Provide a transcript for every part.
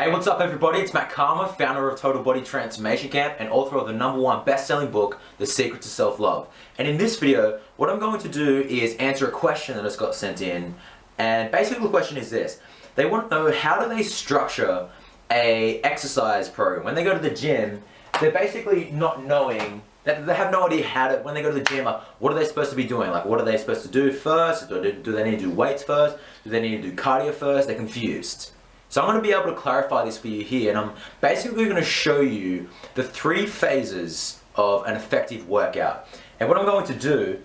Hey, what's up everybody? It's Matt Karma, founder of Total Body Transformation Camp and author of the #1 best-selling book, The Secret to Self-Love. And in this video, what I'm going to do is answer a question that has got sent in. And basically the question is this. They want to know, how do they structure a exercise program? When they go to the gym, they're basically not knowing, they have no idea how to, when they go to the gym, like, what are they supposed to be doing? Like, what are they supposed to do first? Do they need to do weights first? Do they need to do cardio first? They're confused. So I'm going to be able to clarify this for you here, and I'm basically going to show you the 3 phases of an effective workout. And what I'm going to do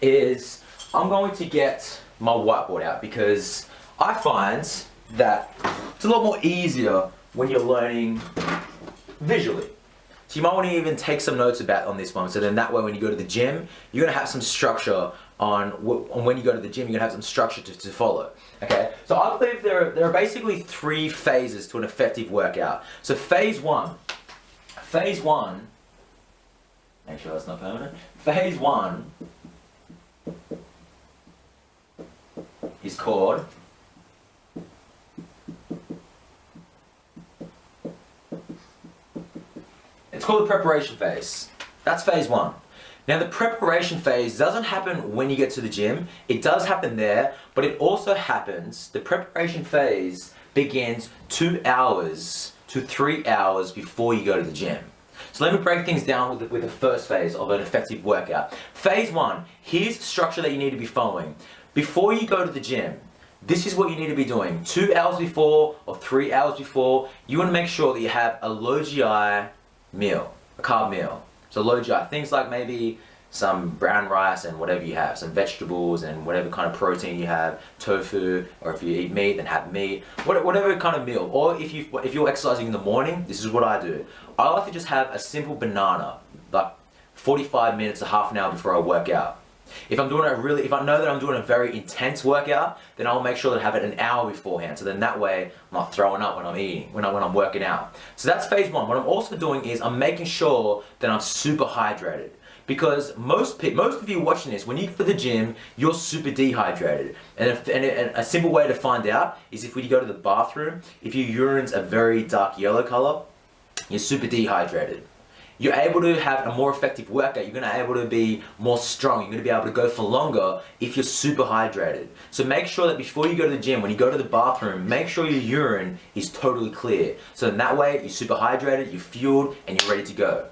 is I'm going to get my whiteboard out, because I find that it's a lot more easier when you're learning visually. So you might want to even take some notes on this one, so then that way when you go to the gym, you're going to have some structure on when you go to the gym, you're going to have some structure to follow. Okay, so I believe there are basically 3 phases to an effective workout. So phase one, make sure that's not permanent. Phase 1 is called the preparation phase. That's phase 1. Now the preparation phase doesn't happen when you get to the gym. It does happen there, but it also happens, the preparation phase begins 2 hours to 3 hours before you go to the gym. So let me break things down with the first phase of an effective workout. Phase 1, here's the structure that you need to be following. Before you go to the gym, this is what you need to be doing. 2 hours before or 3 hours before, you want to make sure that you have a low GI meal, a carb meal. So low GI, things like maybe some brown rice and whatever you have, some vegetables and whatever kind of protein you have, tofu, or if you eat meat, then have meat, whatever kind of meal. Or if you're exercising in the morning, this is what I do. I like to just have a simple banana, like 45 minutes to half an hour before I work out. If I know that I'm doing a very intense workout, then I'll make sure that I have it an hour beforehand. So then that way I'm not throwing up when I'm eating, when I'm working out. So that's phase 1. What I'm also doing is I'm making sure that I'm super hydrated. Because most of you watching this, when you go to the gym, you're super dehydrated. And a simple way to find out is if when you go to the bathroom, if your urine's a very dark yellow color, you're super dehydrated. You're able to have a more effective workout. You're going to be able to be more strong. You're going to be able to go for longer if you're super hydrated. So make sure that before you go to the gym, when you go to the bathroom, make sure your urine is totally clear. So in that way, you're super hydrated, you're fueled, and you're ready to go.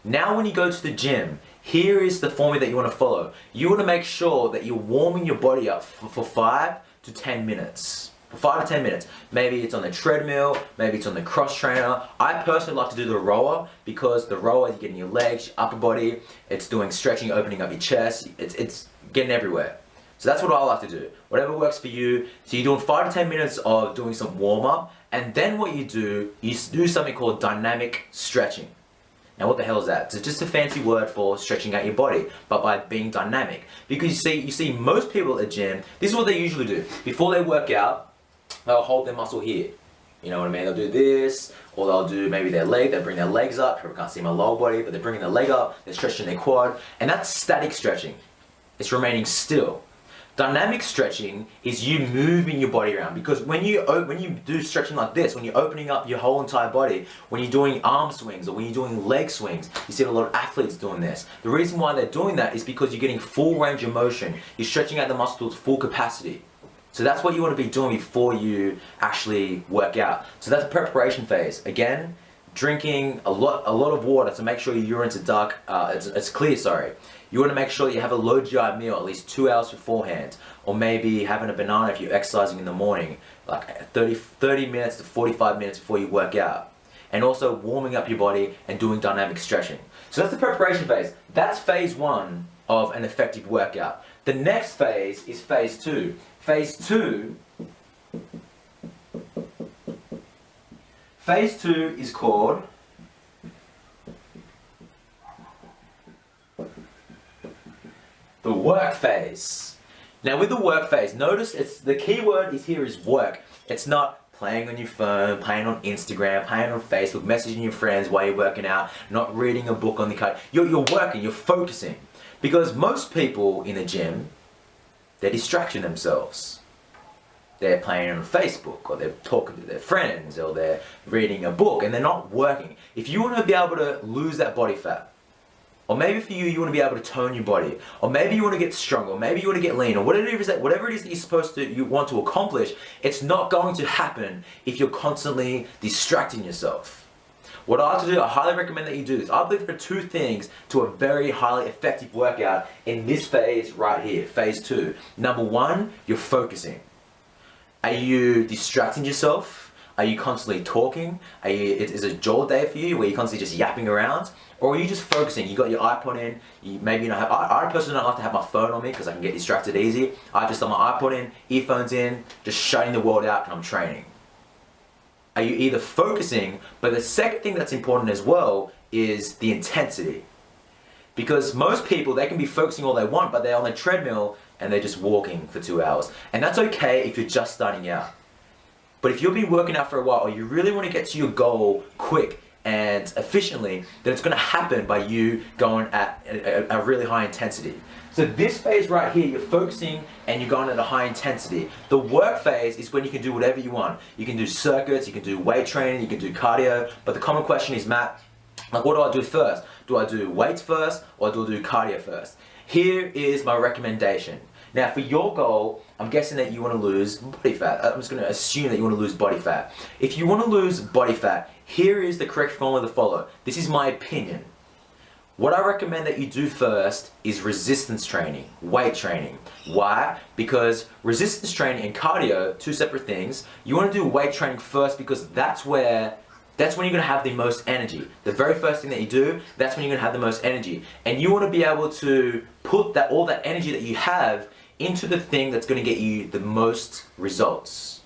Now when you go to the gym, here is the formula that you want to follow. You want to make sure that you're warming your body up for 5 to 10 minutes. For 5 to 10 minutes. Maybe it's on the treadmill, maybe it's on the cross trainer. I personally like to do the rower, because the rower, you're getting your legs, your upper body, it's doing stretching, opening up your chest, it's getting everywhere. So that's what I like to do. Whatever works for you. So you're doing 5 to 10 minutes of doing some warm up, and then what you do something called dynamic stretching. Now what the hell is that? It's just a fancy word for stretching out your body, but by being dynamic. Because you see most people at the gym, this is what they usually do. Before they work out, they'll hold their muscle here. You know what I mean? They'll do this, or they'll do maybe their leg, they'll bring their legs up. People can't see my lower body, but they're bringing their leg up, they're stretching their quad, and that's static stretching. It's remaining still. Dynamic stretching is you moving your body around, because when you do stretching like this, when you're opening up your whole entire body, when you're doing arm swings or when you're doing leg swings, you see a lot of athletes doing this. The reason why they're doing that is because you're getting full range of motion. You're stretching out the muscle to full capacity. So that's what you want to be doing before you actually work out. So that's the preparation phase. Again, drinking a lot of water to make sure your urine's it's clear, sorry. You want to make sure you have a low GI meal at least 2 hours beforehand, or maybe having a banana if you're exercising in the morning, like 30 minutes to 45 minutes before you work out. And also warming up your body and doing dynamic stretching. So that's the preparation phase. That's phase 1 of an effective workout. The next phase is phase 2. Phase 2 is called the work phase. Now with the work phase, notice the key word here is work. It's not playing on your phone, playing on Instagram, playing on Facebook, messaging your friends while you're working out, not reading a book on the couch. You're working, you're focusing. Because most people in the gym, they're distracting themselves. they're playing on Facebook, or they're talking to their friends, or they're reading a book, and they're not working. If you want to be able to lose that body fat, or maybe for you, you want to be able to tone your body, or maybe you want to get stronger, or maybe you want to get lean, or whatever it is that you're supposed to, you want to accomplish, it's not going to happen if you're constantly distracting yourself. What I like to do, I highly recommend that you do this. I believe there are two things to a very highly effective workout in this phase right here, phase 2. Number 1, you're focusing. Are you distracting yourself? Are you constantly talking? Is it a jaw day for you where you're constantly just yapping around? Or are you just focusing? You got your iPod in, I personally don't like to have my phone on me because I can get distracted easy. I just have my iPod in, earphones in, just shutting the world out and I'm training. Are you either focusing, but the second thing that's important as well is the intensity. Because most people, they can be focusing all they want, but they're on the treadmill and they're just walking for 2 hours. And that's okay if you're just starting out. But if you've been working out for a while, or you really want to get to your goal quick and efficiently, then it's going to happen by you going at a really high intensity. So this phase right here, you're focusing and you're going at a high intensity. The work phase is when you can do whatever you want. You can do circuits, you can do weight training, you can do cardio, but the common question is, Matt, like, what do I do first? Do I do weights first, or do I do cardio first? Here is my recommendation. Now for your goal, I'm guessing that you want to lose body fat. I'm just going to assume that you want to lose body fat. If you want to lose body fat, here is the correct formula to follow. This is my opinion. What I recommend that you do first is resistance training, weight training. Why? Because resistance training and cardio, two separate things. You want to do weight training first because that's when you're going to have the most energy. The very first thing that you do, that's when you're going to have the most energy. And you want to be able to put all that energy that you have into the thing that's going to get you the most results.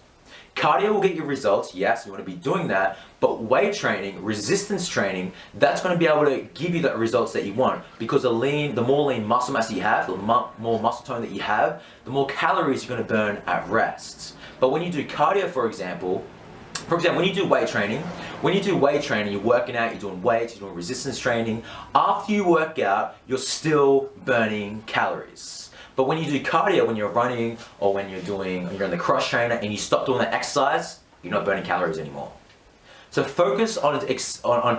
Cardio will get you results, yes, you want to be doing that, but weight training, resistance training, that's going to be able to give you the results that you want, because the more lean muscle mass you have, the more muscle tone that you have, the more calories you're going to burn at rest. But when you do cardio, for example, when you do weight training, you're working out, you're doing weights, you're doing resistance training. After you work out, you're still burning calories. But when you do cardio, when you're running, or when you're in the cross trainer and you stop doing that exercise, you're not burning calories anymore. So focus on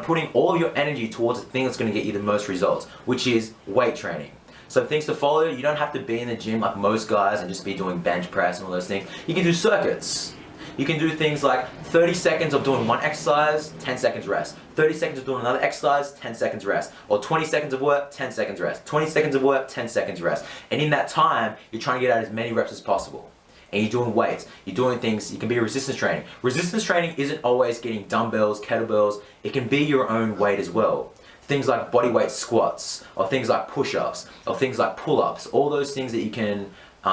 putting all of your energy towards the thing that's going to get you the most results, which is weight training. So things to follow, you don't have to be in the gym like most guys and just be doing bench press and all those things. You can do circuits. You can do things like 30 seconds of doing one exercise, 10 seconds rest. 30 seconds of doing another exercise, 10 seconds rest. Or 20 seconds of work, 10 seconds rest. 20 seconds of work, 10 seconds rest. And in that time, you're trying to get out as many reps as possible. And you're doing weights, you're doing things, you can be resistance training. Resistance training isn't always getting dumbbells, kettlebells, it can be your own weight as well. Things like body weight squats, or things like push-ups, or things like pull-ups, all those things that you can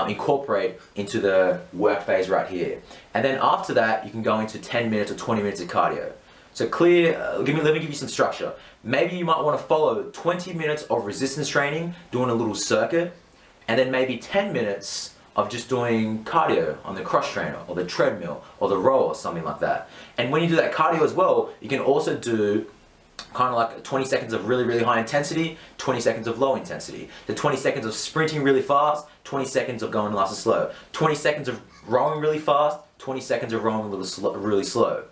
incorporate into the work phase right here. And then after that, you can go into 10 minutes or 20 minutes of cardio. So let me give you some structure. Maybe you might want to follow 20 minutes of resistance training, doing a little circuit, and then maybe 10 minutes of just doing cardio on the cross trainer, or the treadmill, or the row, or something like that. And when you do that cardio as well, you can also do kind of like 20 seconds of really, really high intensity, 20 seconds of low intensity. The 20 seconds of sprinting really fast, 20 seconds of going nice and slow. 20 seconds of rowing really fast, 20 seconds of rowing really slow.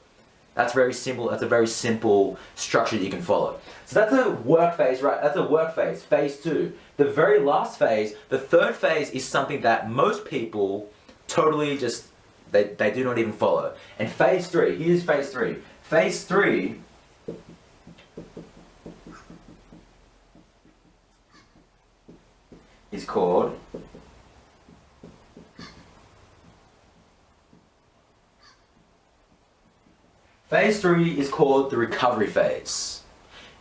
That's very simple. That's a very simple structure that you can follow. So that's a work phase, right? That's a work phase, phase 2. The very last phase, the third phase, is something that most people totally just, they do not even follow. And phase 3, here's phase 3. Phase 3 is called Phase 3 is called the recovery phase.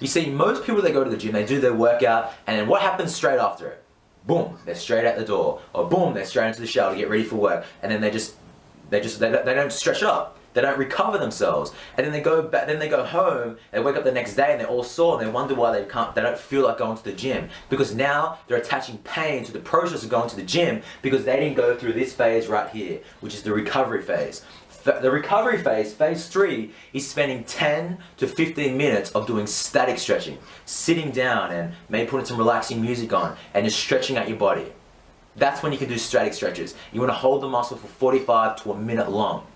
You see, most people that go to the gym, they do their workout, and then what happens straight after it? Boom, they're straight out the door. Or boom, they're straight into the shower to get ready for work. And then they don't stretch up. They don't recover themselves. And then they go back, then they go home, they wake up the next day and they're all sore, and they wonder why they don't feel like going to the gym. Because now they're attaching pain to the process of going to the gym because they didn't go through this phase right here, which is the recovery phase. The recovery phase, phase 3, is spending 10 to 15 minutes of doing static stretching, sitting down and maybe putting some relaxing music on and just stretching out your body. That's when you can do static stretches. You want to hold the muscle for 45 to a minute long.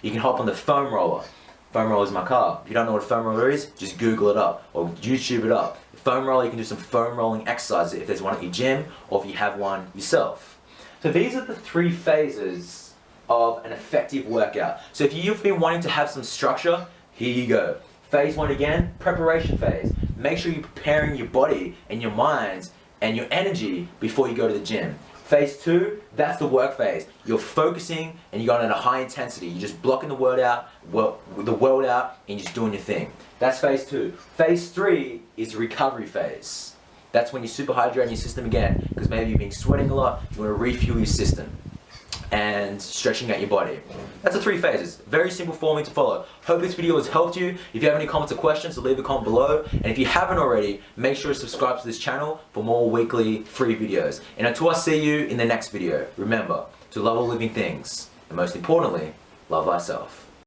You can hop on the foam roller. Foam roller is my car. If you don't know what a foam roller is, just Google it up or YouTube it up. Foam roller, you can do some foam rolling exercises if there's one at your gym or if you have one yourself. So these are the 3 phases of an effective workout. So if you've been wanting to have some structure, here you go. Phase 1 again, preparation phase. Make sure you're preparing your body and your mind and your energy before you go to the gym. Phase 2, that's the work phase. You're focusing and you're going at a high intensity. You're just blocking the world out, and you're just doing your thing. That's phase 2. Phase 3 is the recovery phase. That's when you're super hydrating your system again, because maybe you've been sweating a lot, you want to refuel your system and stretching out your body. That's the 3 phases. Very simple formula to follow. Hope this video has helped you. If you have any comments or questions, so leave a comment below. And if you haven't already, make sure to subscribe to this channel for more weekly free videos. And until I see you in the next video, remember to love all living things, and most importantly, love thyself.